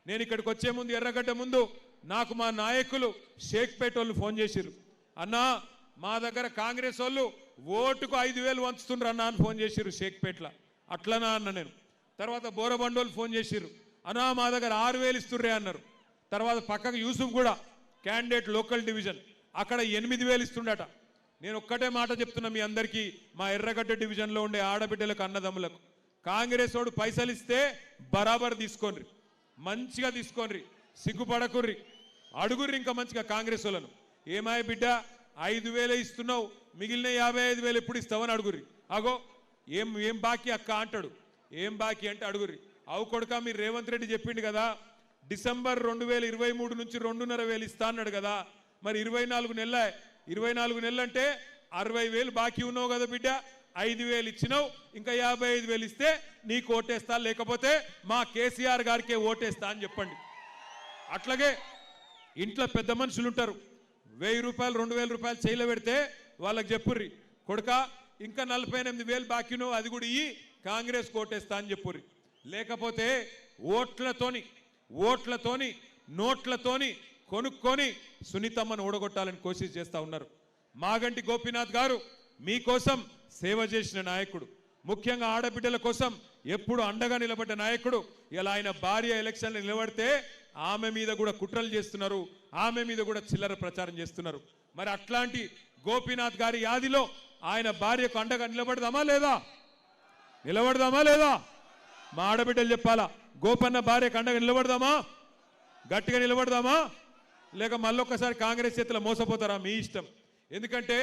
నేను ఇక్కడికి వచ్చే ముందు ఎర్రగడ్డ ముందు నాకు మా నాయకులు షేక్పేట వాళ్ళు ఫోన్ చేసిర్రు, అన్నా మా దగ్గర కాంగ్రెస్ వాళ్ళు ఓటుకు 5,000 వంచుతుండ్రు అన్నా అని ఫోన్ చేసిర్రు షేక్పేటలో. అట్లనా అన్న నేను. తర్వాత బోరబండోళ్ళు ఫోన్ చేసిర్రు, అన్నా మా దగ్గర 6,000 ఇస్తుర్రే అన్నారు. తర్వాత పక్కకు యూసుఫ్ కూడా క్యాండిడేట్ లోకల్ డివిజన్ అక్కడ 8,000 ఇస్తుండట. నేను ఒక్కటే మాట చెప్తున్నా మీ అందరికీ, మా ఎర్రగడ్డ డివిజన్లో ఉండే ఆడబిడ్డలకు అన్నదమ్ములకు, కాంగ్రెస్ వాడు పైసలు ఇస్తే బరాబర్ తీసుకోండి, మంచిగా తీసుకోండి, సిగ్గుపడకుర్రి, అడుగుర్రి ఇంకా మంచిగా కాంగ్రెస్ వాళ్ళను. ఏమాయ బిడ్డ 5,000 ఇస్తున్నావు, మిగిలిన 55,000 ఎప్పుడు ఇస్తావని అడుగుర్రి. అగో ఏం బాకీ అక్క అంటాడు. ఏం బాకీ అంటే అడుగుర్రి. అవు కొడుక మీరు రేవంత్ రెడ్డి చెప్పిండు కదా డిసెంబర్ 2023 నుంచి 2,500 ఇస్తా అన్నాడు కదా, మరి 24 నెలలు అంటే 60,000 బాకీ ఉన్నావు కదా బిడ్డ, 5,000 ఇచ్చినావు, ఇంకా 55,000 ఇస్తే నీకు ఓటేస్తా, లేకపోతే మా కేసీఆర్ గారికే ఓటేస్తా అని చెప్పండి. అట్లాగే ఇంట్లో పెద్ద మనుషులు ఉంటారు, 1,000 రూపాయలు 2,000 రూపాయలు చేయలు పెడితే వాళ్ళకి చెప్పుర్రి, కొడుక ఇంకా 48,000 బాకీ ఉన్నావు, అది కూడా ఇయ్యి, కాంగ్రెస్ ఓటేస్తా అని చెప్పుర్రి. లేకపోతే ఓట్లతోని నోట్లతోని కొనుక్కొని సునీతమ్మను ఓడగొట్టాలని కోషిష్ చేస్తూ ఉన్నారు. మాగంటి గోపీనాథ్ గారు మీకోసం సేవ చేసిన నాయకుడు, ముఖ్యంగా ఆడబిడ్డల కోసం ఎప్పుడు అండగా నిలబడ్డ నాయకుడు. ఇలా ఆయన భార్య ఎలక్షన్లు నిలబడితే ఆమె మీద కూడా కుట్రలు చేస్తున్నారు, ఆమె మీద కూడా చిల్లర ప్రచారం చేస్తున్నారు. మరి అట్లాంటి గోపీనాథ్ గారి యాదిలో ఆయన భార్యకు అండగా నిలబడదామా లేదా? మా ఆడబిడ్డలు చెప్పాలా, గోపన్న భార్యకు అండగా నిలబడదామా, గట్టిగా నిలబడదామా, లేక మళ్ళొక్కసారి కాంగ్రెస్ చేతిలో మోసపోతారా? మీ ఇష్టం. ఎందుకంటే